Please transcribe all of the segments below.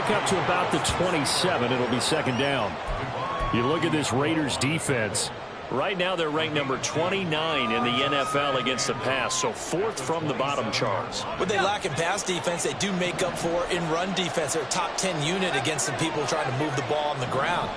pick up to about the 27. It'll be second down. You look at this Raiders defense. Right now they're ranked number 29 in the NFL against the pass, so fourth from the bottom, Charles. What they lack in pass defense, they do make up for in run defense. They're a top 10 unit against some people trying to move the ball on the ground.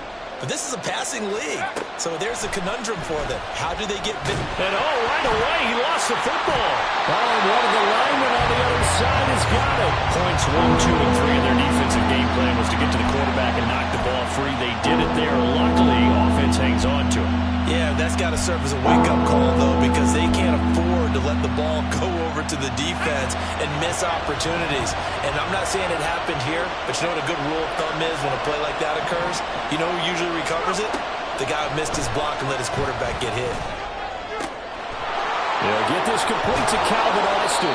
But this is a passing league, so there's a conundrum for them. How do they get big? And right away, he lost the football. And one of the linemen on the other side has got it. Points 1, 2, and 3 in their defensive game plan was to get to the quarterback and knock the ball free. They did it there. Luckily, offense hangs on to it. Yeah, that's got to serve as a wake-up call, though, because they can't afford to let the ball go over to the defense and miss opportunities. And I'm not saying it happened here, but you know what a good rule of thumb is when a play like that occurs? You know who usually recovers it? The guy who missed his block and let his quarterback get hit. They'll get this complete to Calvin Austin.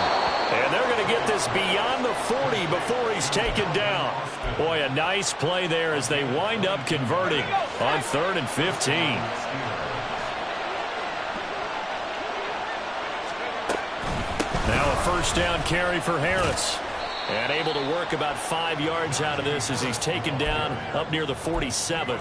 And they're going to get this beyond the 40 before he's taken down. Boy, a nice play there as they wind up converting on 3rd and 15. Now a first down carry for Harris. And able to work about 5 yards out of this as he's taken down up near the 47.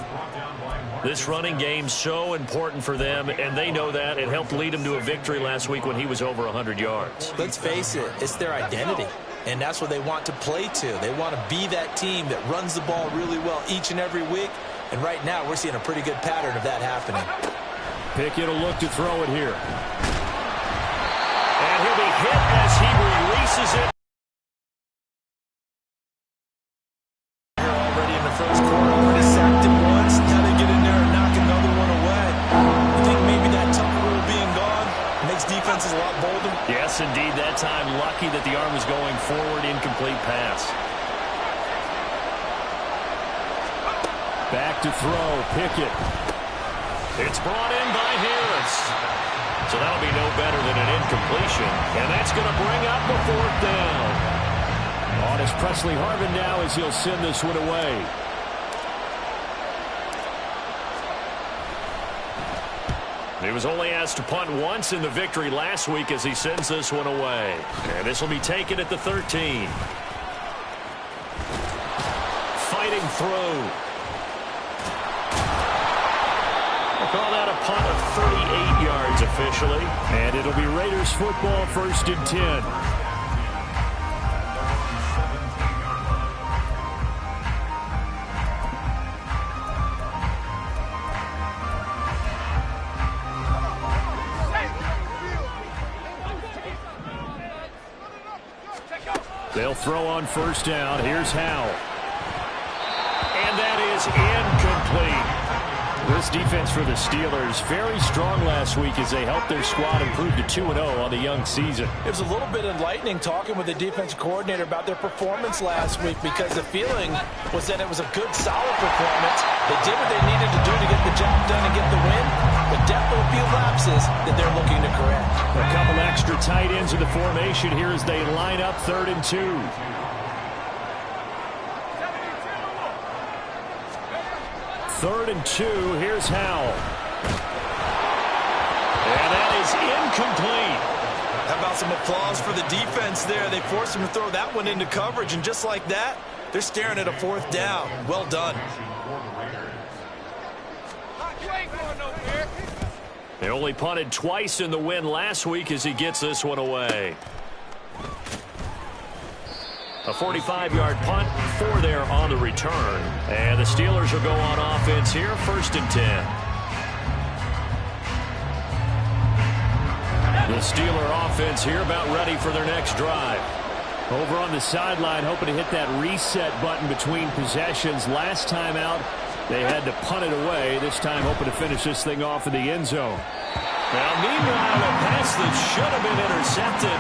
This running game's so important for them, and they know that. It helped lead them to a victory last week when he was over 100 yards. Let's face it, it's their identity, and that's what they want to play to. They want to be that team that runs the ball really well each and every week, and right now we're seeing a pretty good pattern of that happening. Pickett will look to throw it here. And he'll be hit as he releases it. Already in the first quarter, already sacked him once. Now they get in there and knock another one away. I think maybe that Tucker rule being gone makes defenses a lot bolder. Yes, indeed. That time, lucky that the arm was going forward, incomplete pass. Back to throw, Pickett. It's brought in by Harris. So that'll be no better than an incompletion. And that's going to bring up a 4th down. On is Presley Harvin now as he'll send this one away. He was only asked to punt once in the victory last week as he sends this one away. And this will be taken at the 13. Fighting through. We'll call that a punt of 38 yards officially. And it'll be Raiders football, 1st and 10. They'll throw on 1st down. Here's Howell. And that is incomplete. This defense for the Steelers very strong last week as they helped their squad improve to 2-0 on the young season. It was a little bit enlightening talking with the defensive coordinator about their performance last week because the feeling was that it was a good, solid performance. They did what they needed to do to get the job done and get the win, but definitely a few lapses that they're looking to correct. A couple extra tight ends in the formation here as they line up 3rd and 2. 3rd and 2. Here's Howell. And that is incomplete. How about some applause for the defense there? They forced him to throw that one into coverage, and just like that, they're staring at a 4th down. Well done. They only punted twice in the win last week as he gets this one away. A 45-yard punt, 4 there on the return. And the Steelers will go on offense here, 1st and 10. The Steeler offense here about ready for their next drive. Over on the sideline, hoping to hit that reset button between possessions. Last time out, they had to punt it away. This time, hoping to finish this thing off in the end zone. Now, meanwhile, a pass that should have been intercepted,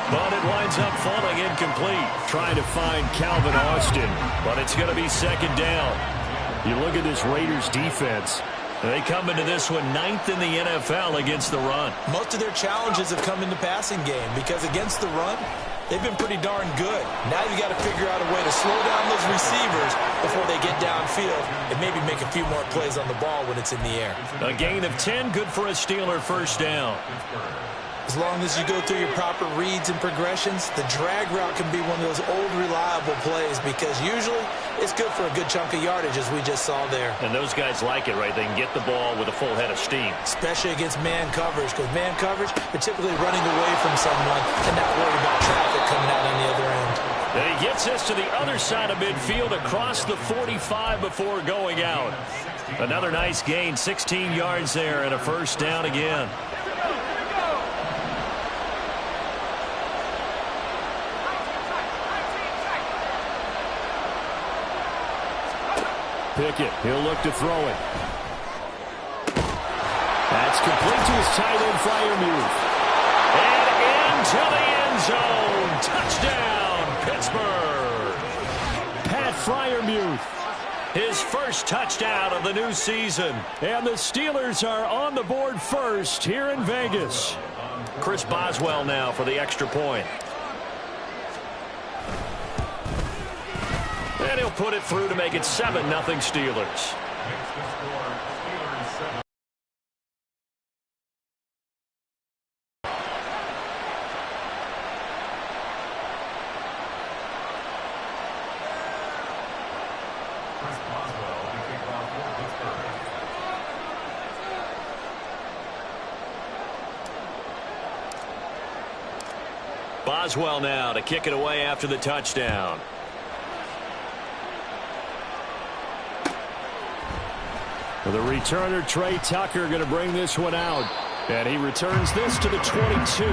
but it winds up falling incomplete. Trying to find Calvin Austin, but it's going to be 2nd down. You look at this Raiders defense. They come into this one 9th in the NFL against the run. Most of their challenges have come in the passing game because against the run, they've been pretty darn good. Now you got to figure out a way to slow down those receivers before they get downfield and maybe make a few more plays on the ball when it's in the air. A gain of 10, good for a Steeler 1st down. As long as you go through your proper reads and progressions, the drag route can be one of those old reliable plays because usually it's good for a good chunk of yardage, as we just saw there. And those guys like it, right? They can get the ball with a full head of steam. Especially against man coverage, because man coverage, they're typically running away from someone and not worried about traffic coming out on the other end. And he gets this to the other side of midfield across the 45 before going out. Another nice gain, 16 yards there and a first down again. Pickett, he'll look to throw it. That's complete to his tight end, Freiermuth. And into the end zone. Touchdown, Pittsburgh. Pat Freiermuth, his first touchdown of the new season. And the Steelers are on the board first here in Vegas. Chris Boswell now for the extra point. And he'll put it through to make it 7-0 Steelers. Boswell now to kick it away after the touchdown. The returner, Trey Tucker, going to bring this one out. And he returns this to the 22.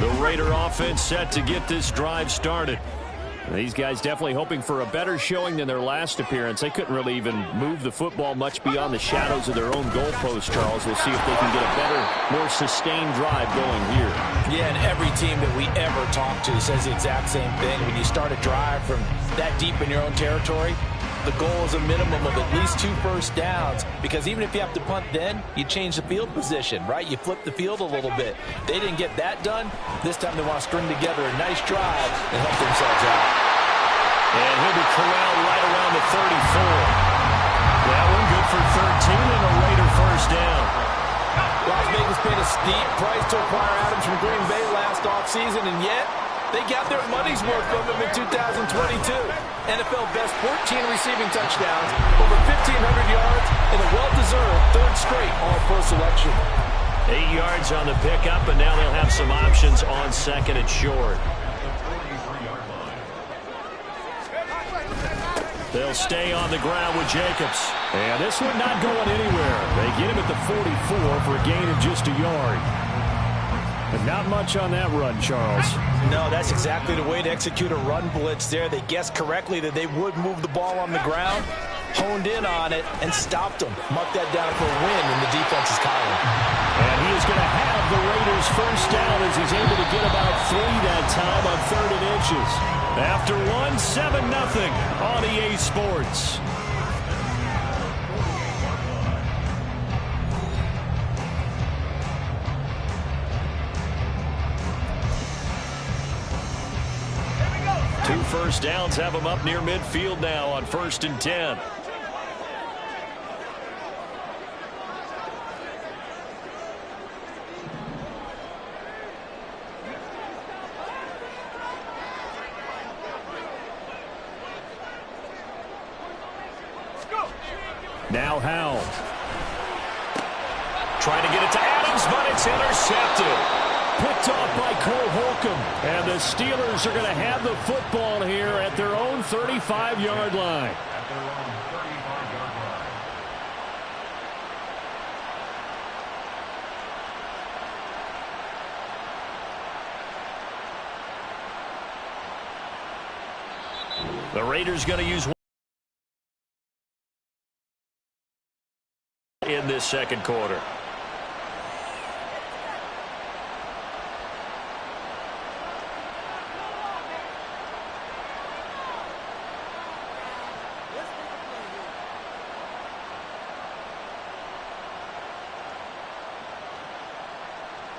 The Raider offense set to get this drive started. These guys definitely hoping for a better showing than their last appearance. They couldn't really even move the football much beyond the shadows of their own goalpost, Charles. We'll see if they can get a better, more sustained drive going here. Yeah, and every team that we ever talk to says the exact same thing. When you start a drive from that deep in your own territory, the goal is a minimum of at least 2 first downs, because even if you have to punt then, you change the field position, right? You flip the field a little bit. They didn't get that done. This time they want to string together a nice drive and help themselves out. And he'll be corralled right around the 34. That one good for 13 and a Raider first down. Las Vegas paid a steep price to acquire Adams from Green Bay last offseason, and yet they got their money's worth from him in 2022. NFL best 14 receiving touchdowns, over 1,500 yards, and a well-deserved third straight All-Pro selection. 8 yards on the pickup, and now they'll have some options on second and short. They'll stay on the ground with Jacobs. And this one not going anywhere. They get him at the 44 for a gain of just a yard. But not much on that run, Charles. No, that's exactly the way to execute a run blitz there. They guessed correctly that they would move the ball on the ground, honed in on it, and stopped them. Mark that down for a win in the defense's column. And he is going to have the Raiders first down as he's able to get about 3 that time on 3rd and inches. After 7-0 on EA Sports. Two first downs have them up near midfield now on 1st and 10. Now Howell. Trying to get it to Adams, but it's intercepted. Picked off by Cole Holcomb. And the Steelers are going to have the football here at their own 35-yard line. The Raiders going to use in this second quarter.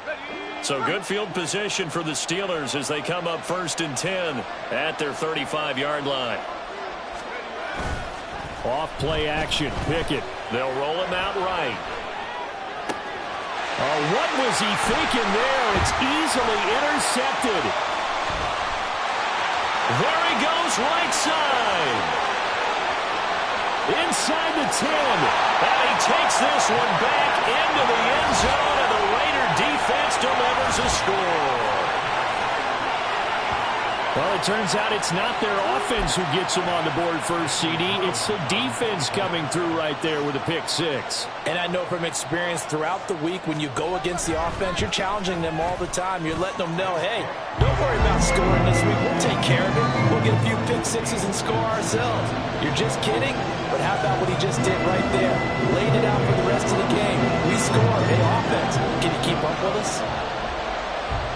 Ready. So good field position for the Steelers as they come up 1st and 10 at their 35-yard line. Off play action. Pickett. They'll roll him out right. Oh, what was he thinking there? It's easily intercepted. There he goes, right side. Inside the 10. And he takes this one back into the end zone, and the Raider defense delivers a score. Well, it turns out it's not their offense who gets them on the board first, CD. It's the defense coming through right there with a pick six. And I know from experience throughout the week when you go against the offense, you're challenging them all the time. You're letting them know, hey, don't worry about scoring this week. We'll take care of it. We'll get a few pick sixes and score ourselves. You're just kidding? But how about what he just did right there? Laid it out for the rest of the game. We scored. Hey, offense, can you keep up with us?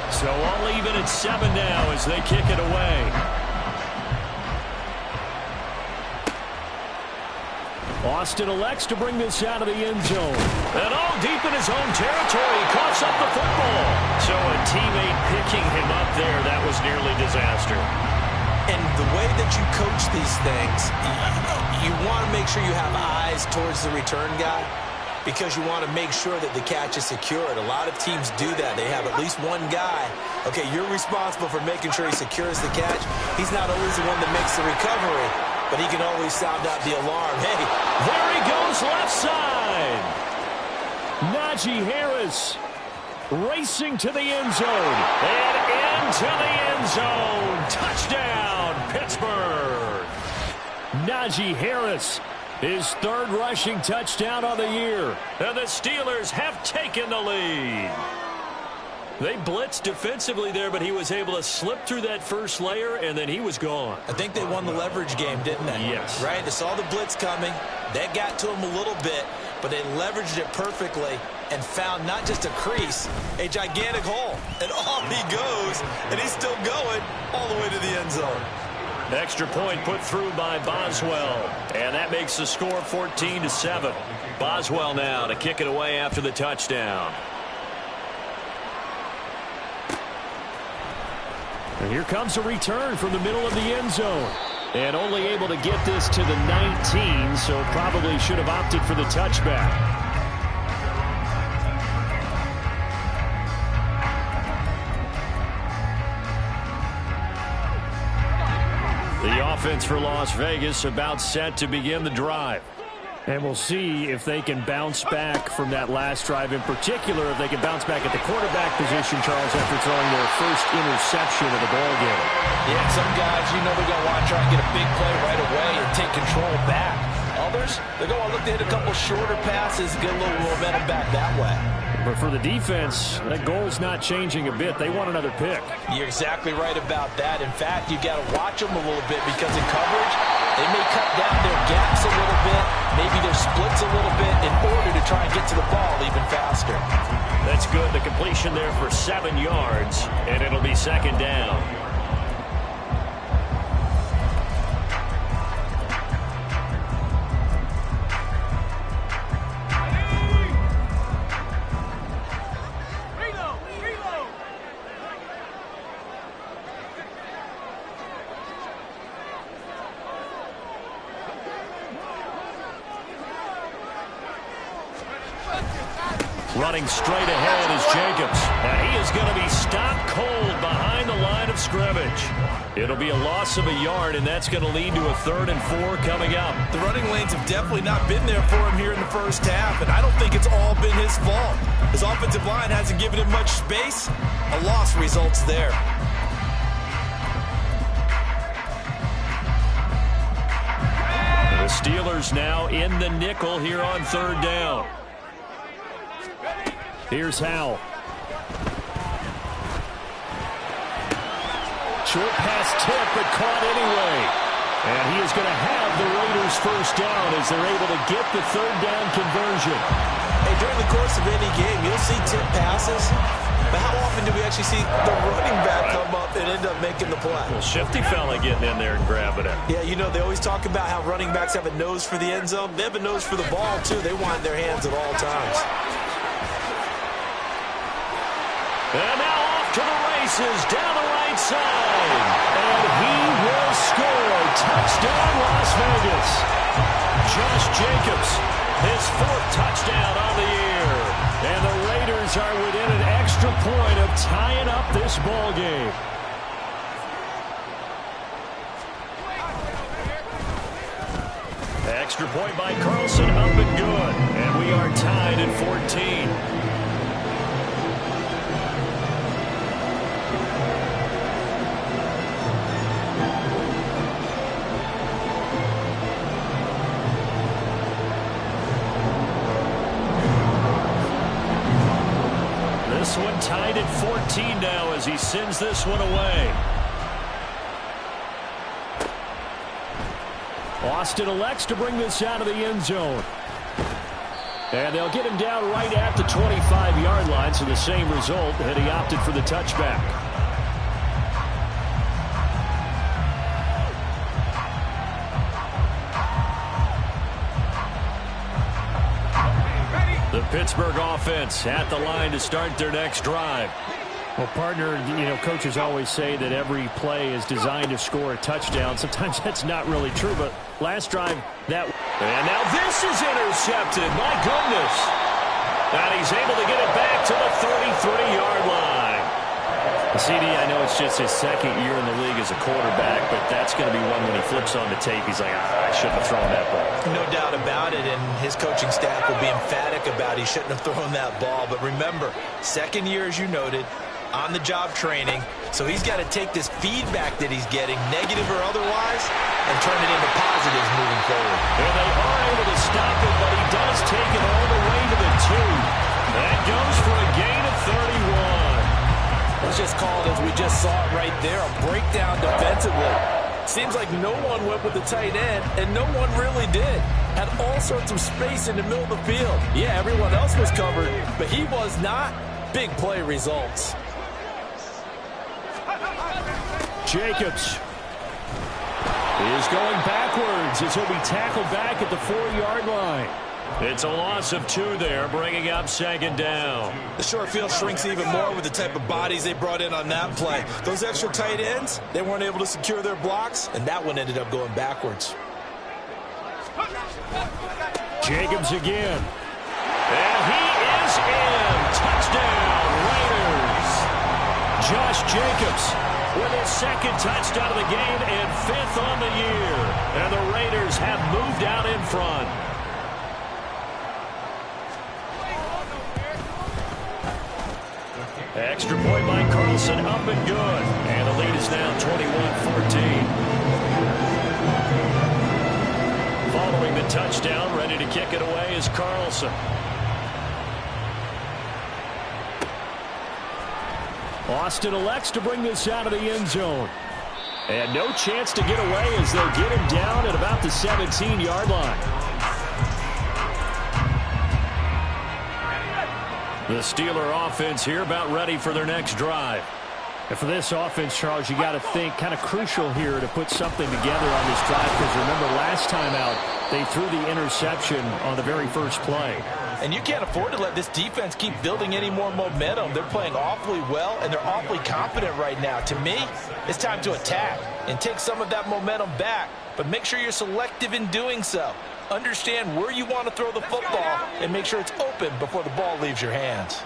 So all even at 7 now as they kick it away. Austin elects to bring this out of the end zone. And all deep in his own territory, coughs up the football. So a teammate picking him up there, that was nearly disaster. And the way that you coach these things, you want to make sure you have eyes towards the return guy, because you want to make sure that the catch is secured. A lot of teams do that. They have at least one guy. Okay, you're responsible for making sure he secures the catch. He's not always the one that makes the recovery, but he can always sound out the alarm. Hey, there he goes left side. Najee Harris racing to the end zone. And into the end zone. Touchdown, Pittsburgh. Najee Harris, his 3rd rushing touchdown on the year. And the Steelers have taken the lead. They blitzed defensively there, but he was able to slip through that first layer, and then he was gone. I think they won the leverage game, didn't they? Yes. Right? They saw the blitz coming. That got to him a little bit, but they leveraged it perfectly and found not just a crease, a gigantic hole. And off he goes, and he's still going all the way to the end zone. Extra point put through by Boswell. And that makes the score 14-7. Boswell now to kick it away after the touchdown. And here comes a return from the middle of the end zone. And only able to get this to the 19, so probably should have opted for the touchback. The offense for Las Vegas about set to begin the drive. And we'll see if they can bounce back from that last drive, in particular, if they can bounce back at the quarterback position, Charles, after throwing their first interception of the ballgame. Yeah, some guys, they're going to want to try and get a big play right away and take control back. Others, they're going to look to hit a couple shorter passes, get a little momentum back that way. But for the defense, that goal's not changing a bit. They want another pick. You're exactly right about that. In fact, you got to watch them a little bit, because in coverage, they may cut down their gaps a little bit, maybe their splits a little bit, in order to try and get to the ball even faster. That's good. The completion there for 7 yards, and it'll be 2nd down. Running straight ahead is Jacobs. And he is going to be stopped cold behind the line of scrimmage. It'll be a loss of a yard, and that's going to lead to a 3rd and 4 coming up. The running lanes have definitely not been there for him here in the first half, and I don't think it's all been his fault. His offensive line hasn't given him much space. A loss results there. The Steelers now in the nickel here on 3rd down. Here's Howell. Short pass tip, but caught anyway. And he is going to have the Raiders first down as they're able to get the 3rd down conversion. Hey, during the course of any game, you'll see tip passes. But how often do we actually see the running back come up and end up making the play? Well, shifty fella getting in there and grabbing it. Yeah, they always talk about how running backs have a nose for the end zone. They have a nose for the ball, too. They want their hands at all times. And now off to the races down the right side. And he will score. Touchdown, Las Vegas. Josh Jacobs, his 4th touchdown on the year. And the Raiders are within an extra point of tying up this ball game. Extra point by Carlson, up and good. And we are tied at 14. This one tied at 14 now as he sends this one away. Austin elects to bring this out of the end zone. And they'll get him down right at the 25-yard line, so the same result, and he opted for the touchback. The Pittsburgh offense at the line to start their next drive. Well, partner, coaches always say that every play is designed to score a touchdown. Sometimes that's not really true, but last drive, that... And now this is intercepted. My goodness. And he's able to get it back to the 33-yard line. CD, I know it's just his 2nd year in the league as a quarterback, but that's going to be one when he flips on the tape. He's like, I shouldn't have thrown that ball. No doubt about it, and his coaching staff will be emphatic about he shouldn't have thrown that ball. But remember, 2nd year, as you noted, on-the-job training, so he's got to take this feedback that he's getting, negative or otherwise, and turn it into positives moving forward. And they are able to stop it, but he does take it all the way to the 2. That goes for a gain of 31. Let's just call it as we just saw it right there, a breakdown defensively. Seems like no one went with the tight end, and no one really did. Had all sorts of space in the middle of the field. Yeah, everyone else was covered, but he was not. Big play results. Jacobs is going backwards as he'll be tackled back at the 4-yard line. It's a loss of 2 there, bringing up 2nd down. The short field shrinks even more with the type of bodies they brought in on that play. Those extra tight ends, they weren't able to secure their blocks, and that one ended up going backwards. Jacobs again. And he is in. Touchdown, Raiders. Josh Jacobs with his 2nd touchdown of the game and 5th on the year. And the Raiders have moved out in front. Extra point by Carlson, up and good. And the lead is now 21-14. Following the touchdown, ready to kick it away is Carlson. Austin elects to bring this out of the end zone. And no chance to get away as they'll get him down at about the 17-yard line. The Steeler offense here about ready for their next drive. And for this offense, Charles, you got to think kind of crucial here to put something together on this drive, because remember last time out they threw the interception on the very first play. And you can't afford to let this defense keep building any more momentum. They're playing awfully well, and they're awfully confident right now. To me, it's time to attack and take some of that momentum back, but make sure you're selective in doing so. Understand where you want to throw the football and make sure it's open before the ball leaves your hands.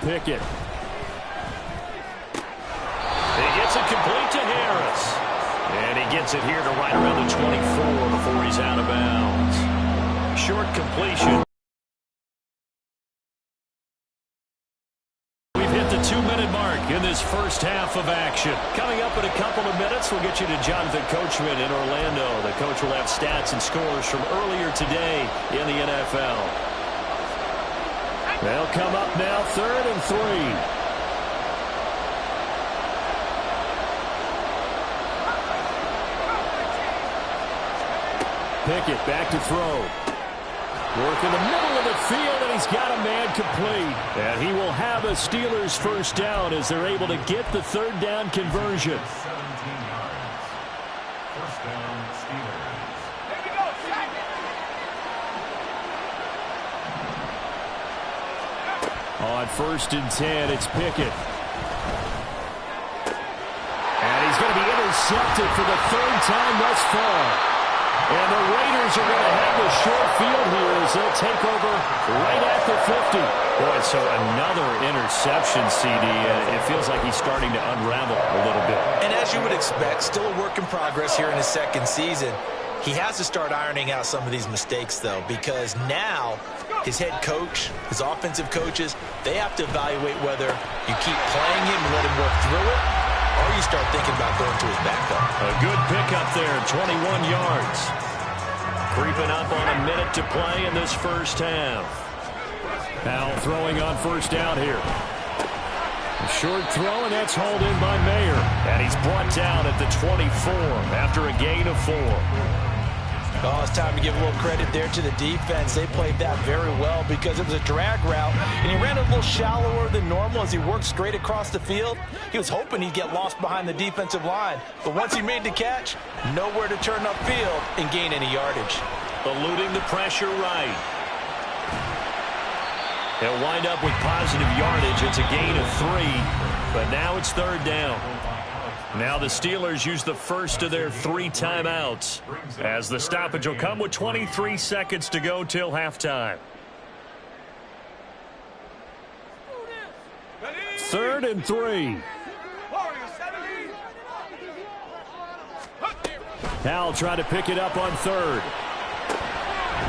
Pickett. He gets it complete to Harris. And he gets it here to right around the 24 before he's out of bounds. Short completion. We've hit the 2-minute mark in this first half of action. Coming up in a couple of minutes, we'll get you to Jonathan Coachman in Orlando. The coach will have stats and scores from earlier today in the NFL. They'll come up now, 3rd and 3. Pickett back to throw. Work in the middle of the field, and he's got a man complete. And he will have a Steelers first down as they're able to get the 3rd down conversion. 17 yards. First down, Steelers. On 1st and 10, it's Pickett. And he's going to be intercepted for the 3rd time thus far. And the Raiders are going to have the short field here as they'll take over right at the 50. Boy, so another interception, CD. It feels like he's starting to unravel a little bit. And as you would expect, still a work in progress here in his 2nd season. He has to start ironing out some of these mistakes, though, because now his head coach, his offensive coaches, they have to evaluate whether you keep playing him and let him work through it, or you start thinking about going to his backup. A good pickup there, 21 yards. Creeping up on a minute to play in this 1st half. Now throwing on 1st down here. A short throw, and that's hauled in by Mayer. And he's brought down at the 24 after a gain of 4. Oh, it's time to give a little credit there to the defense. They played that very well because it was a drag route, and he ran a little shallower than normal as he worked straight across the field. He was hoping he'd get lost behind the defensive line, but once he made the catch, nowhere to turn upfield and gain any yardage. Eluding the pressure right. He'll wind up with positive yardage. It's a gain of 3, but now it's 3rd down. Now the Steelers use the first of their 3 timeouts, as the stoppage will come with 23 seconds to go till halftime. 3rd and 3. Howell trying to pick it up on 3rd.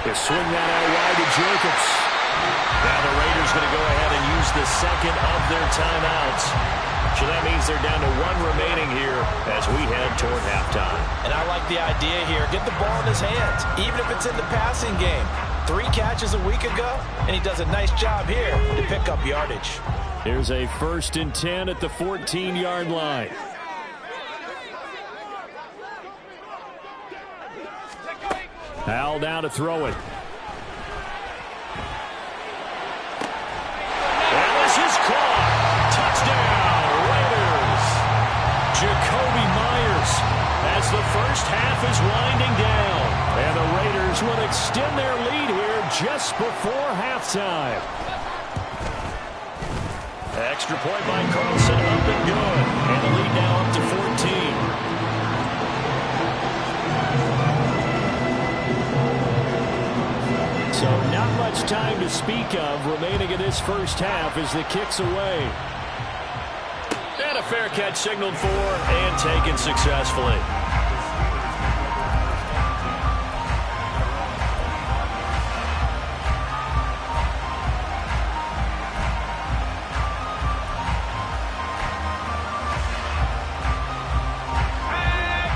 They swing that out wide to Jacobs. Now the Raiders going to go ahead and use the 2nd of their timeouts. So that means they're down to 1 remaining here as we head toward halftime. And I like the idea here. Get the ball in his hands, even if it's in the passing game. 3 catches a week ago, and he does a nice job here to pick up yardage. Here's a 1st and 10 at the 14-yard line. Howell down to throw it. That was his caught. Touchdown. Jacoby Myers as the 1st half is winding down. And the Raiders will extend their lead here just before halftime. Extra point by Carlson, up and good. And the lead now up to 14. So not much time to speak of remaining in this 1st half as the kick's away. And a fair catch signaled for and taken successfully.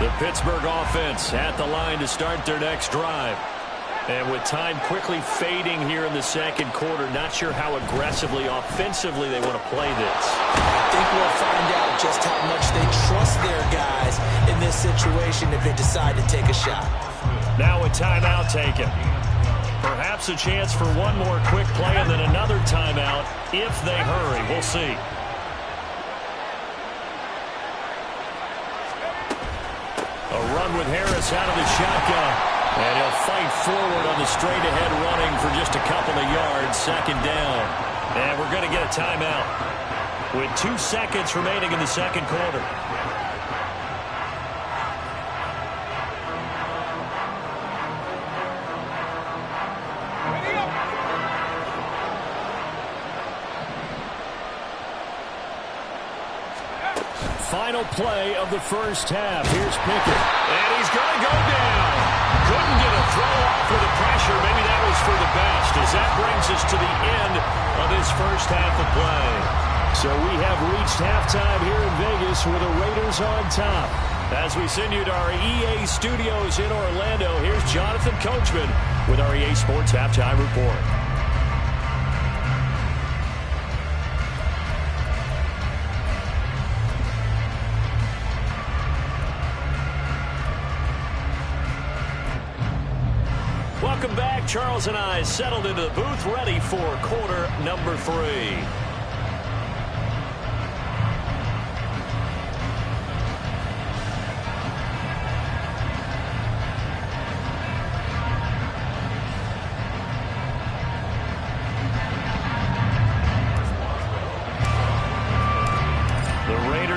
The Pittsburgh offense at the line to start their next drive. And with time quickly fading here in the 2nd quarter, not sure how aggressively, offensively they want to play this. I think we'll find out just how much they trust their guys in this situation if they decide to take a shot. Now a timeout taken. Perhaps a chance for one more quick play and then another timeout if they hurry. We'll see. A run with Harris out of the shotgun. And he'll fight forward on the straight-ahead running for just a couple of yards. 2nd down. And we're going to get a timeout with 2 seconds remaining in the 2nd quarter. Final play of the 1st half. Here's Pickett. And he's going to go down. Couldn't get a throw off with the pressure. Maybe that was for the best, as that brings us to the end of this 1st half of play. So we have reached halftime here in Vegas with the Raiders on top. As we send you to our EA studios in Orlando, here's Jonathan Coachman with our EA Sports Halftime Report. Welcome back. Charles and I settled into the booth, ready for quarter number 3.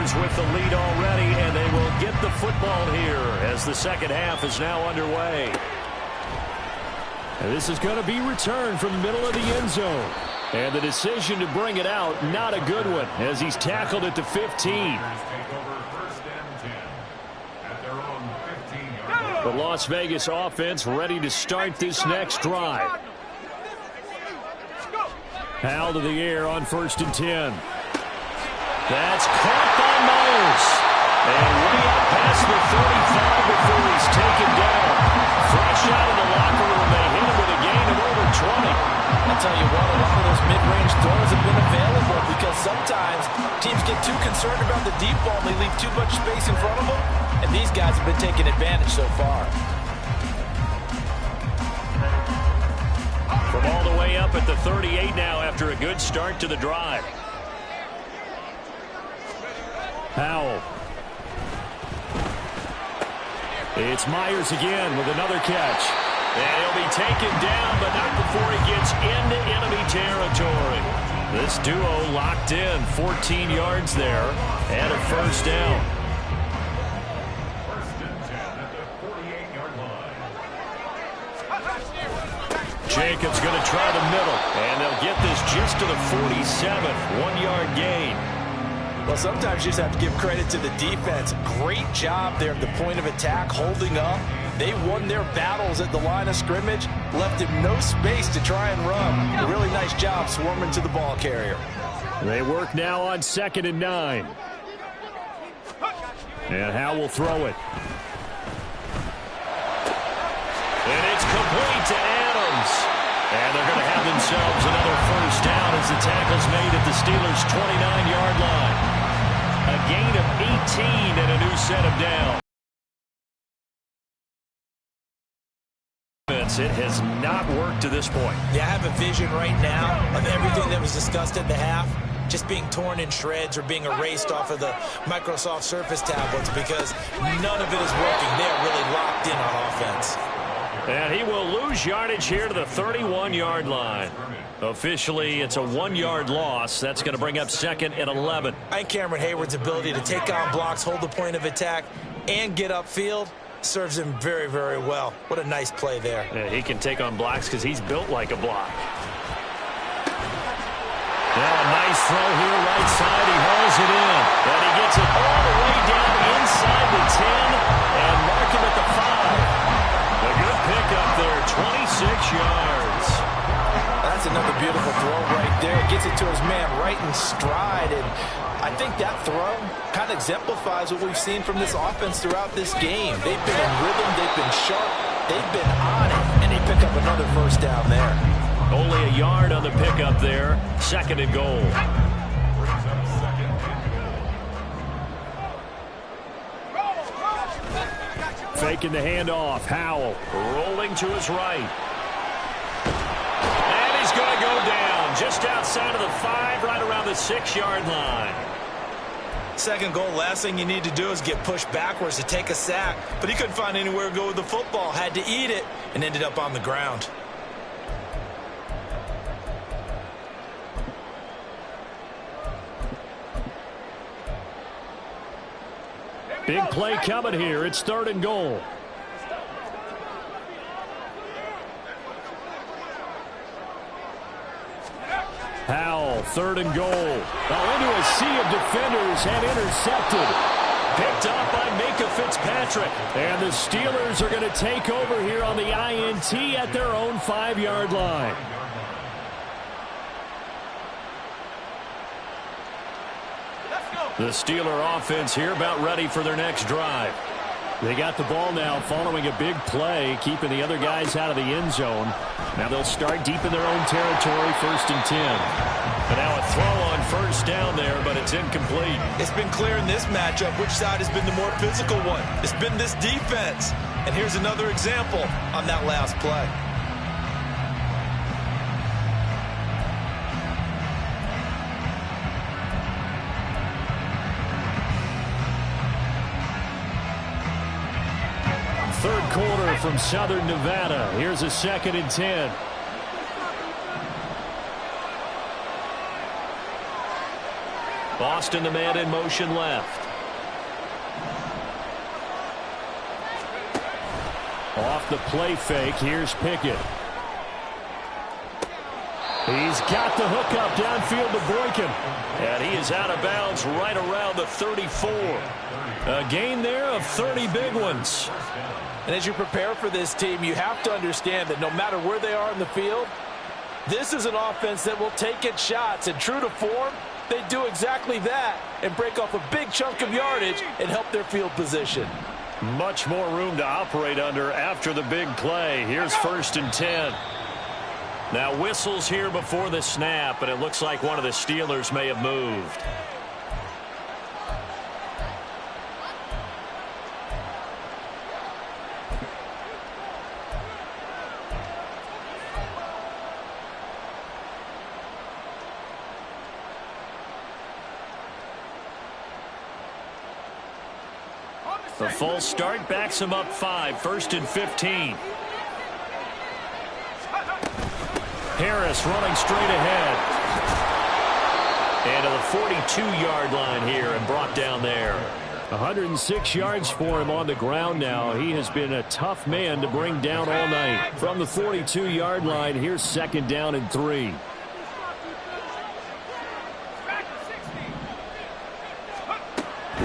Falcons with the lead already, and they will get the football here as the second half is now underway. And this is going to be returned from the middle of the end zone. And the decision to bring it out, not a good one, as he's tackled it to 15. The Las Vegas offense ready to start this next drive. Howell to the air on 1st and 10. That's caught by Myers. And way out past the 35 before he's taken down. Fresh out of the locker room, they hit him with a gain of over 20. I'll tell you what, a lot of those mid-range throws have been available because sometimes teams get too concerned about the deep ball and they leave too much space in front of them. And these guys have been taking advantage so far. From all the way up at the 38 now after a good start to the drive. Howell. It's Myers again with another catch. And he'll be taken down, but not before he gets into enemy territory. This duo locked in, 14 yards there, and a first down. Jacobs going to try the middle, and they'll get this just to the 47, 1-yard gain. Well, sometimes you just have to give credit to the defense. Great job there at the point of attack, holding up. They won their battles at the line of scrimmage, left him no space to try and run. A really nice job swarming to the ball carrier. They work now on 2nd and 9. And Howell will throw it. And it's complete to Adams. And they're going to have themselves another first down as the tackle's made at the Steelers' 29-yard line. A gain of 18 and a new set of downs. It has not worked to this point. Yeah, I have a vision right now of everything that was discussed at the half just being torn in shreds or being erased off of the Microsoft Surface tablets because none of it is working. They're really locked in on offense. And he will lose yardage here to the 31-yard line. Officially, it's a 1-yard loss. That's going to bring up 2nd and 11. I think Cameron Hayward's ability to take on blocks, hold the point of attack, and get upfield serves him very, very well. What a nice play there. Yeah, he can take on blocks because he's built like a block. Now a nice throw here, right side. He hauls it in. And he gets it all the way down inside the 10 and mark him at the 5. A good pickup there, 26 yards. That's another beautiful throw right there. Gets it to his man right in stride. And I think that throw kind of exemplifies what we've seen from this offense throughout this game. They've been in rhythm. They've been sharp. They've been on it. And they pick up another first down there. Only a yard on the pickup there. 2nd and goal. Faking the handoff. Howell rolling to his right. And he's going to go down just outside of the 5, right around the 6-yard line. 2nd goal, last thing you need to do is get pushed backwards to take a sack. But he couldn't find anywhere to go with the football. Had to eat it and ended up on the ground. Big play coming here. It's 3rd and goal. Howell, 3rd and goal. Now into a sea of defenders and intercepted. Picked up by Minkah Fitzpatrick. And the Steelers are going to take over here on the INT at their own 5-yard line. The Steeler offense here about ready for their next drive. They got the ball now following a big play, keeping the other guys out of the end zone. Now they'll start deep in their own territory, 1st and 10. And now a throw on first down there, but it's incomplete. It's been clear in this matchup which side has been the more physical one. It's been this defense. And here's another example on that last play. Third quarter from Southern Nevada. Here's a 2nd and 10. Boston, the man in motion left. Off the play fake, here's Pickett. He's got the hook up downfield to Boykin. And he is out of bounds right around the 34. A gain there of 30 big ones. And as you prepare for this team, you have to understand that no matter where they are in the field, this is an offense that will take its shots. And true to form, they do exactly that and break off a big chunk of yardage and help their field position. Much more room to operate under after the big play. Here's 1st and 10. Now whistles here before the snap, and it looks like one of the Steelers may have moved. The full start backs him up 5, 1st and 15. Harris running straight ahead. And to the 42-yard line here and brought down there. 106 yards for him on the ground now. He has been a tough man to bring down all night. From the 42-yard line, here's 2nd down and 3.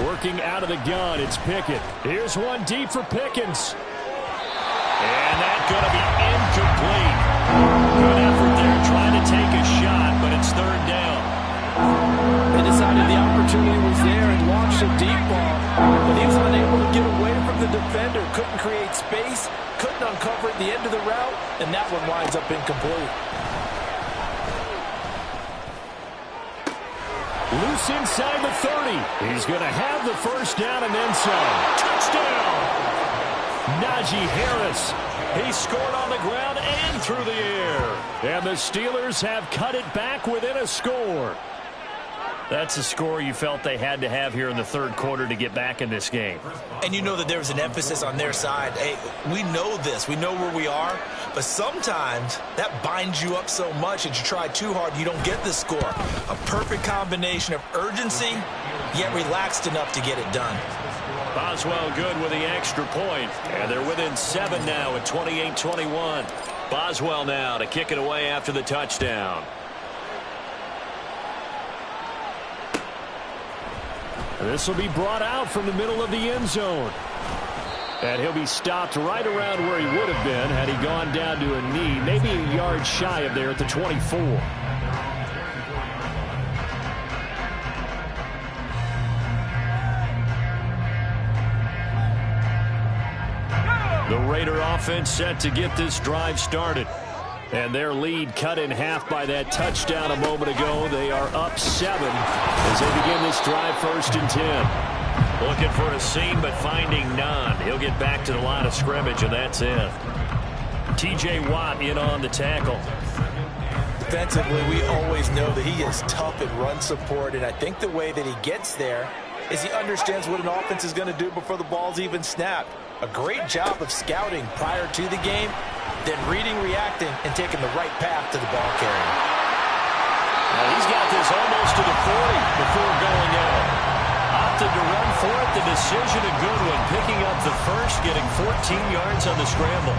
Working out of the gun, it's Pickett. Here's one deep for Pickens. And that's going to be incomplete. Good effort there trying to take a shot, but it's 3rd down. They decided the opportunity was there and launched a deep ball, but he was unable to get away from the defender. Couldn't create space, couldn't uncover at the end of the route, and that one winds up incomplete. Loose inside the 30. He's going to have the 1st down and then some. Touchdown! Najee Harris. He scored on the ground and through the air. And the Steelers have cut it back within a score. That's a score you felt they had to have here in the 3rd quarter to get back in this game. And you know that there was an emphasis on their side. Hey, we know this. We know where we are. But sometimes that binds you up so much that you try too hard, you don't get the score. A perfect combination of urgency, yet relaxed enough to get it done. Boswell good with the extra point. And they're within 7 now at 28-21. Boswell now to kick it away after the touchdown. This will be brought out from the middle of the end zone. And he'll be stopped right around where he would have been had he gone down to a knee, maybe a yard shy of there at the 24. The Raider offense set to get this drive started. And their lead cut in half by that touchdown a moment ago. They are up 7 as they begin this drive 1st and 10. Looking for a seam, but finding none. He'll get back to the line of scrimmage, and that's it. T.J. Watt in on the tackle. Defensively, we always know that he is tough at run support, and I think the way that he gets there is he understands what an offense is going to do before the ball's even snapped. A great job of scouting prior to the game, then reading, reacting, and taking the right path to the ball carrier. Now he's got this almost to the 40 before going out. Opted to run for it. The decision a good one. Picking up the 1st, getting 14 yards on the scramble.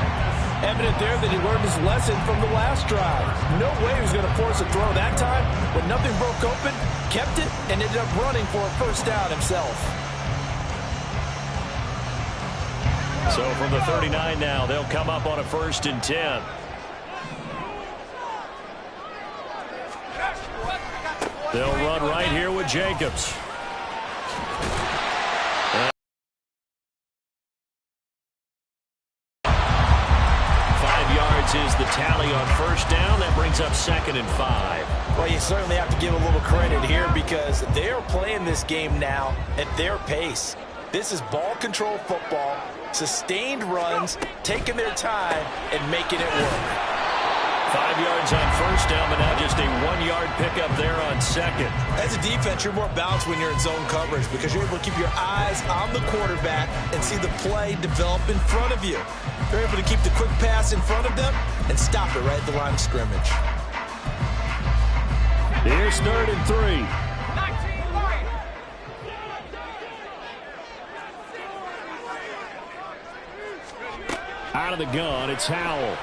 Evident there that he learned his lesson from the last drive. No way he was going to force a throw that time. When nothing broke open, kept it, and ended up running for a 1st down himself. So from the 39 now, they'll come up on a 1st and 10. They'll run right here with Jacobs. Is the tally on 1st down. That brings up 2nd and 5. Well, you certainly have to give a little credit here because they are playing this game now at their pace. This is ball control football, sustained runs, taking their time, and making it work. 5 yards on 1st down, but now just a 1-yard pickup there on 2nd. As a defense, you're more balanced when you're in zone coverage because you're able to keep your eyes on the quarterback and see the play develop in front of you. You're able to keep the quick pass in front of them and stop it right at the line of scrimmage. Here's 3rd and 3. Out of the gun, it's Howell.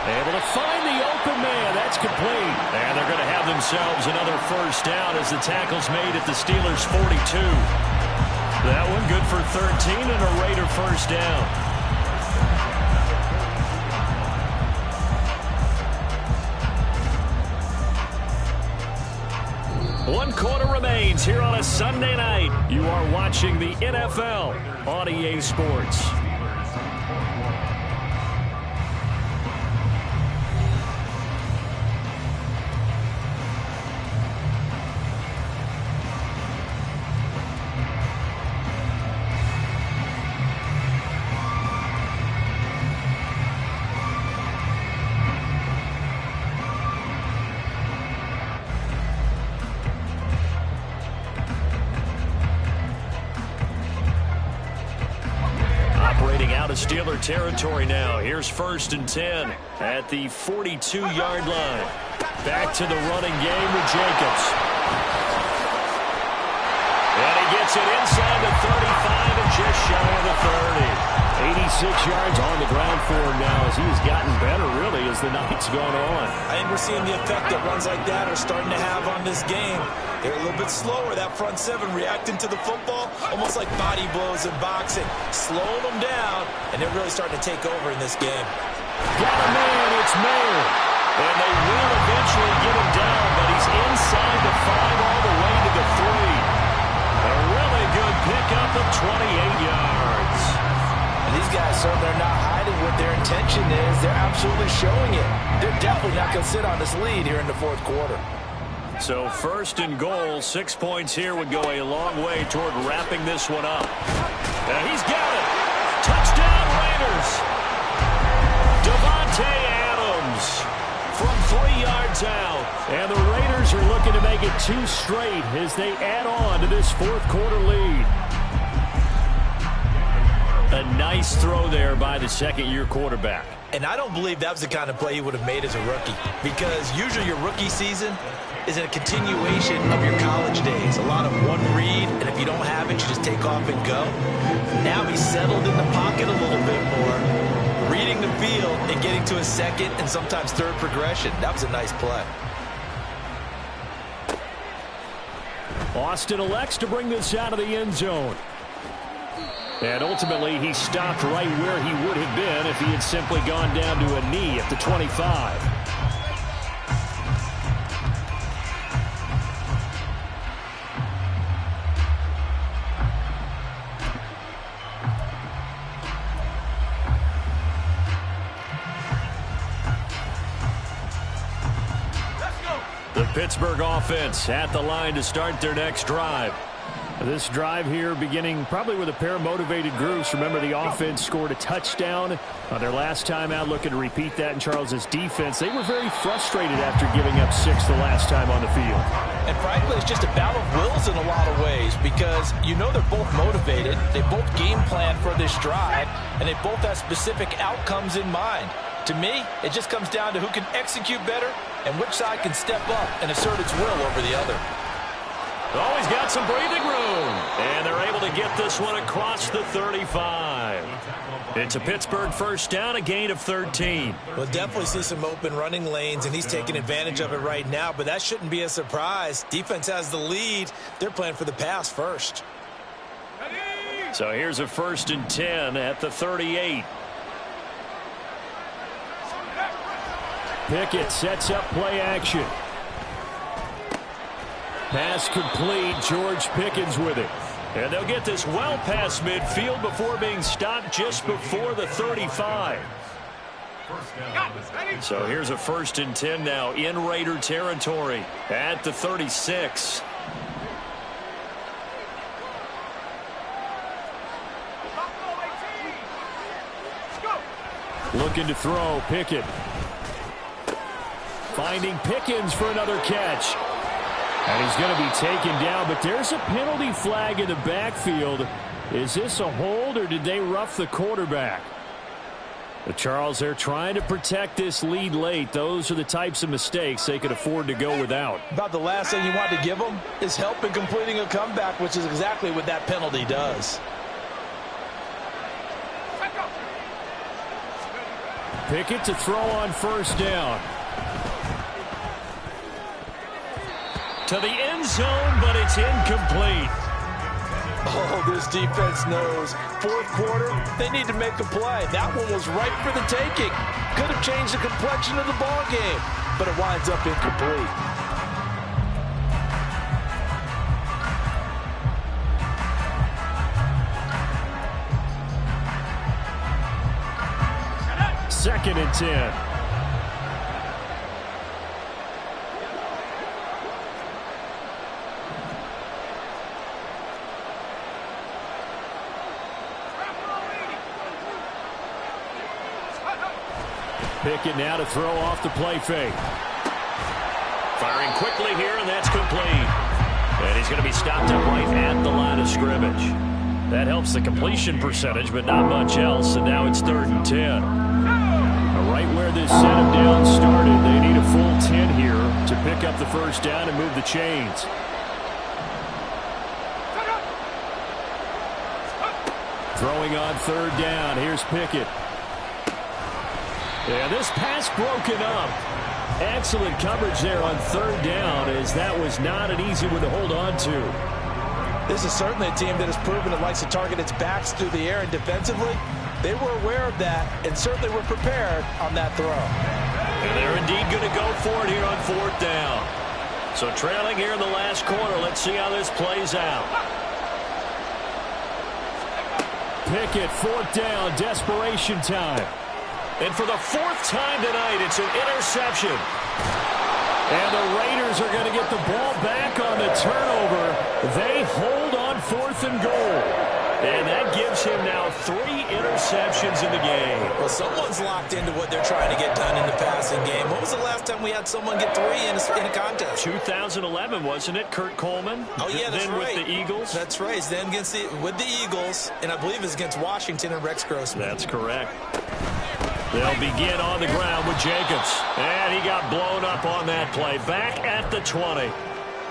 Able to find the open man. That's complete. And they're going to have themselves another first down as the tackle's made at the Steelers' 42. That one good for 13 and a Raider first down. One quarter remains here on a Sunday night. You are watching the NFL on EA Sports. Steeler territory now. Here's 1st and 10 at the 42-yard line. Back to the running game with Jacobs. And he gets it inside the 35 and just shy of the 30. 86 yards on the ground for him now as he has gotten better, really, as the night's gone on. I think we're seeing the effect that runs like that are starting to have on this game. They're a little bit slower, that front seven, reacting to the football, almost like body blows in boxing, slowing them down, and they're really starting to take over in this game. Got a man, it's Mayer. And they will eventually get him down, but he's inside the 5 all the way to the 3. A really good pickup of 28 yards. And these guys certainly are not hiding what their intention is. They're absolutely showing it. They're definitely not going to sit on this lead here in the 4th quarter. So 1st and goal, 6 points here would go a long way toward wrapping this one up. And he's got it. Touchdown Raiders. Davante Adams from 3 yards out. And the Raiders are looking to make it 2 straight as they add on to this 4th quarter lead. A nice throw there by the 2nd-year quarterback. And I don't believe that was the kind of play he would have made as a rookie, because usually your rookie season is a continuation of your college days. A lot of one read, and if you don't have it, you just take off and go. Now he's settled in the pocket a little bit more, reading the field and getting to a 2nd and sometimes 3rd progression. That was a nice play. Austin elects to bring this out of the end zone. And ultimately, he stopped right where he would have been if he had simply gone down to a knee at the 25. The Pittsburgh offense at the line to start their next drive. This drive here beginning probably with a pair of motivated groups. Remember, the offense scored a touchdown on their last time out, looking to repeat that in Charles's defense. They were very frustrated after giving up 6 the last time on the field. And frankly, it's just a battle of wills in a lot of ways, because you know they're both motivated. They both game plan for this drive, and they both have specific outcomes in mind. To me, it just comes down to who can execute better and which side can step up and assert its will over the other. Oh, he's got some breathing room. And they're able to get this one across the 35. It's a Pittsburgh first down, a gain of 13. We'll definitely see some open running lanes, and he's taking advantage of it right now, but that shouldn't be a surprise. Defense has the lead. They're playing for the pass first. So here's a 1st and 10 at the 38. Pickett sets up play action. Pass complete. George Pickens with it. And they'll get this well past midfield before being stopped just before the 35. So here's a 1st and 10 now in Raider territory at the 36. Looking to throw. Pickett. Finding Pickens for another catch. And he's going to be taken down, but there's a penalty flag in the backfield. Is this a hold, or did they rough the quarterback? But Charles, they're trying to protect this lead late. Those are the types of mistakes they could afford to go without. About the last thing you want to give them is help in completing a comeback, which is exactly what that penalty does. Pickett to throw on first down. To the end zone, but it's incomplete. Oh, this defense knows. Fourth quarter, they need to make a play. That one was right for the taking. Could have changed the complexion of the ball game, but it winds up incomplete. Second and 10. Pickett now to throw off the play fake. Firing quickly here, and that's complete. And he's going to be stopped up right at the line of scrimmage. That helps the completion percentage, but not much else, and now it's 3rd and 10. Right where this set of downs started, they need a full 10 here to pick up the first down and move the chains. Throwing on 3rd down, here's Pickett. Yeah, this pass broken up. Excellent coverage there on 3rd down, as that was not an easy one to hold on to. This is certainly a team that has proven it likes to target its backs through the air, and defensively, they were aware of that and certainly were prepared on that throw. And they're indeed going to go for it here on 4th down. So trailing here in the last quarter, let's see how this plays out. Pickett, 4th down, desperation time. And for the 4th time tonight, it's an interception. And the Raiders are going to get the ball back on the turnover. They hold on 4th and goal. And that gives him now 3 interceptions in the game. Well, someone's locked into what they're trying to get done in the passing game. When was the last time we had someone get 3 in a contest? 2011, wasn't it? Kurt Coleman? Oh, yeah, that's right. With the Eagles? That's right. Then with the Eagles, and I believe it's against Washington and Rex Grossman. That's correct. They'll begin on the ground with Jacobs. And he got blown up on that play. Back at the 20.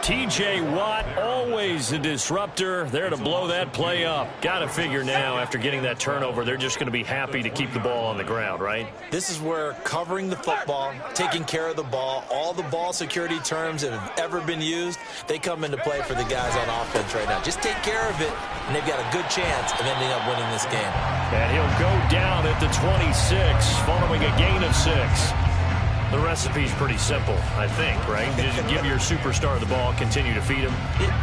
T.J. Watt, always a disruptor, there to blow that play up. Got to figure now, after getting that turnover, they're just going to be happy to keep the ball on the ground, right? This is where covering the football, taking care of the ball, all the ball security terms that have ever been used, they come into play for the guys on offense right now. Just take care of it, and they've got a good chance of ending up winning this game. And he'll go down at the 26, following a gain of 6. The recipe's pretty simple, I think, right? Just give your superstar the ball, continue to feed him.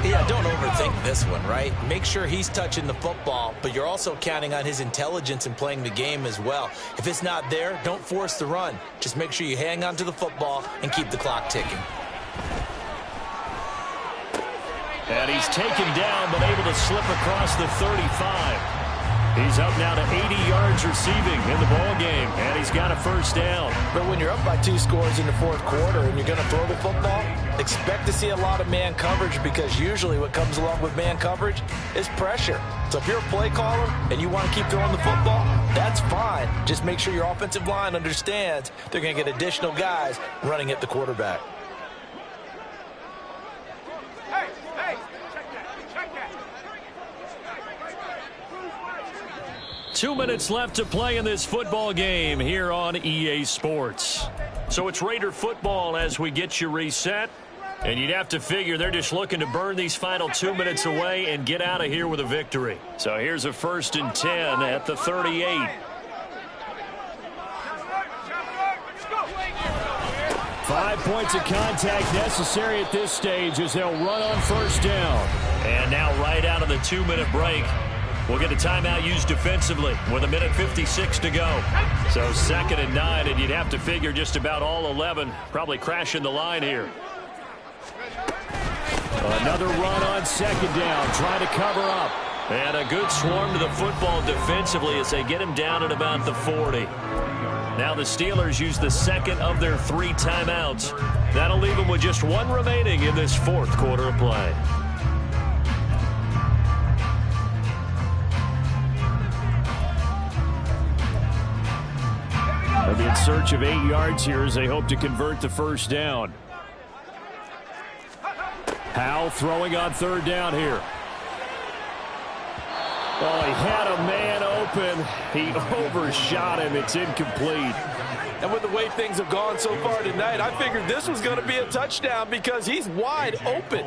Yeah, don't overthink this one, right? Make sure he's touching the football, but you're also counting on his intelligence in playing the game as well. If it's not there, don't force the run. Just make sure you hang on to the football and keep the clock ticking. And he's taken down, but able to slip across the 35. He's up now to 80 yards receiving in the ball game, and he's got a first down. But when you're up by 2 scores in the 4th quarter and you're going to throw the football, expect to see a lot of man coverage, because usually what comes along with man coverage is pressure. So if you're a play caller and you want to keep throwing the football, that's fine. Just make sure your offensive line understands they're going to get additional guys running at the quarterback. 2 minutes left to play in this football game here on EA Sports. So it's Raider football as we get you reset. And you'd have to figure they're just looking to burn these final 2 minutes away and get out of here with a victory. So here's a 1st and 10 at the 38. Five points of contact necessary at this stage as they'll run on first down. And now right out of the 2-minute break, we'll get a timeout used defensively with 1:56 to go. So 2nd and 9, and you'd have to figure just about all 11 probably crashing the line here. Another run on 2nd down, trying to cover up. And a good swarm to the football defensively as they get him down at about the 40. Now the Steelers use the 2nd of their 3 timeouts. That'll leave them with just 1 remaining in this 4th quarter of play. They'll be in search of 8 yards here as they hope to convert the first down. Howell throwing on 3rd down here. Oh, he had a man open. He overshot him. It's incomplete. And with the way things have gone so far tonight, I figured this was going to be a touchdown because he's wide open.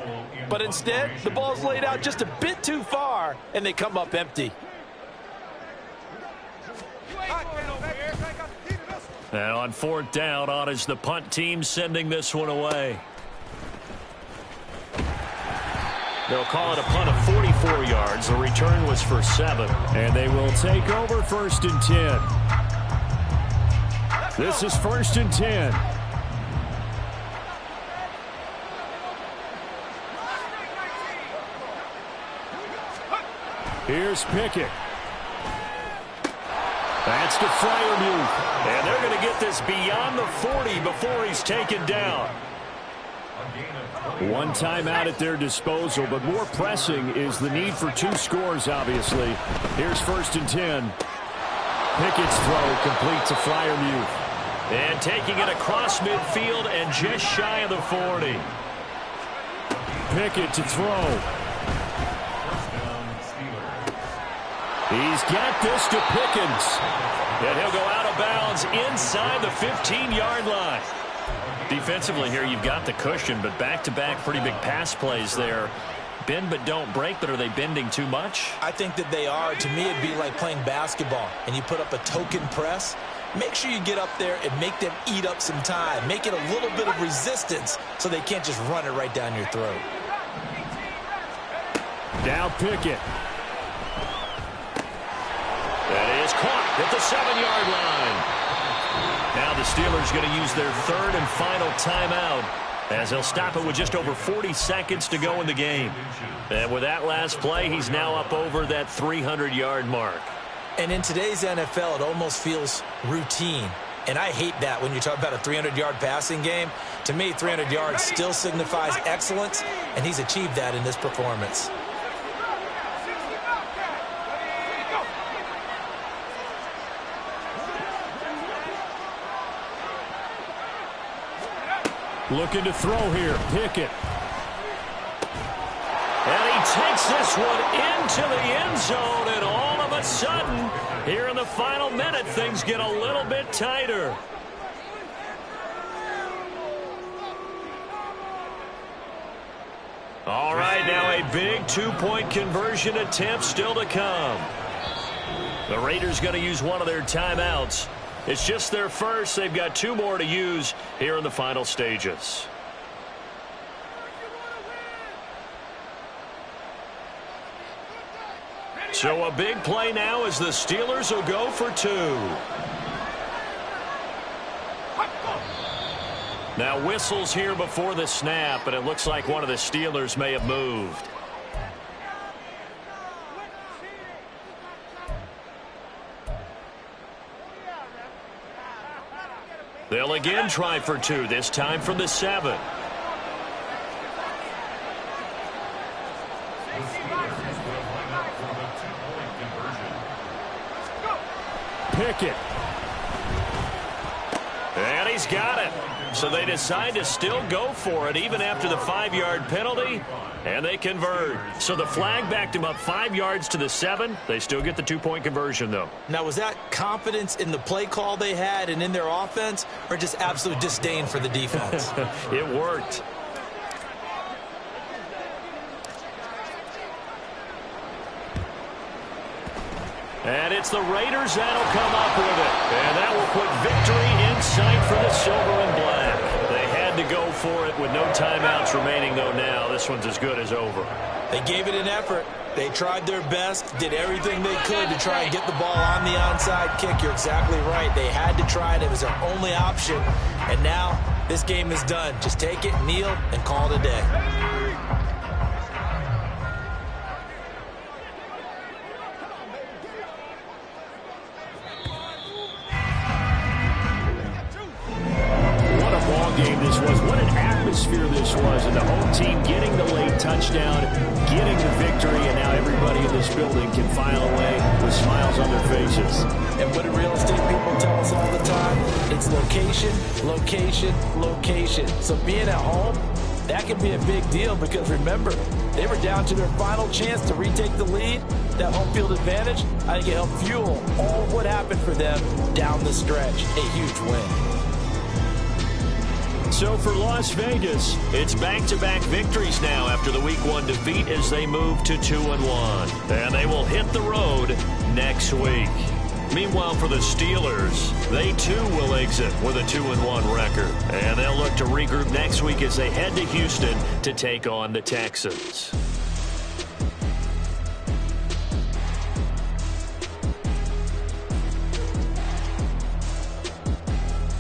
But instead, the ball's laid out just a bit too far, and they come up empty. And on fourth down, on is the punt team sending this one away. They'll call it a punt of 44 yards. The return was for 7. And they will take over 1st and 10. This is 1st and 10. Here's Pickett. That's to Freiermuth. And they're going to get this beyond the 40 before he's taken down. One timeout at their disposal, but more pressing is the need for 2 scores, obviously. Here's 1st and 10. Pickett's throw complete to Freiermuth. And taking it across midfield and just shy of the 40. Pickett to throw. He's got this to Pickens. And he'll go out of bounds inside the 15-yard line. Defensively here, you've got the cushion, but back-to-back pretty big pass plays there. Bend but don't break, but are they bending too much? I think that they are. To me, it'd be like playing basketball, and you put up a token press. Make sure you get up there and make them eat up some time. Make it a little bit of resistance so they can't just run it right down your throat. Now Pickett. That is caught at the 7-yard line. Now the Steelers going to use their 3rd and final timeout as they'll stop it with just over 40 seconds to go in the game. And with that last play, he's now up over that 300-yard mark. And in today's NFL, it almost feels routine. And I hate that when you talk about a 300-yard passing game. To me, 300 yards still signifies excellence, and he's achieved that in this performance. Looking to throw here, Pickett. And he takes this one into the end zone, and all of a sudden, here in the final minute, things get a little bit tighter. All right, now a big 2-point conversion attempt still to come. The Raiders going to use one of their timeouts. It's just their first. They've got 2 more to use here in the final stages. So a big play now as the Steelers will go for 2. Now whistles here before the snap, and it looks like one of the Steelers may have moved. They'll again try for 2, this time from the 7. Pickett. And he's got it. So they decide to still go for it even after the 5-yard penalty, and they convert. So the flag backed him up 5 yards to the 7. They still get the 2-point conversion, though. Now, was that confidence in the play call they had and in their offense, or just absolute disdain for the defense? It worked. And it's the Raiders that'll come up with it. And that will put victory in sight for the silver and black. They had to go for it with no timeouts remaining, though, now. This one's as good as over. They gave it an effort. They tried their best, did everything they could to try and get the ball on the onside kick. You're exactly right. They had to try it. It was their only option. And now this game is done. Just take it, kneel, and call it a day. Game this was. What an atmosphere this was, and the home team getting the late touchdown, getting the victory, and now everybody in this building can file away with smiles on their faces. And what do real estate people tell us all the time? It's location, location, location. So being at home, that can be a big deal because, remember, they were down to their final chance to retake the lead. That home field advantage, I think it helped fuel all of what happened for them down the stretch. A huge win. So for Las Vegas, it's back-to-back victories now after the Week 1 defeat as they move to 2-1. And they will hit the road next week. Meanwhile, for the Steelers, they too will exit with a 2-1 record. And they'll look to regroup next week as they head to Houston to take on the Texans.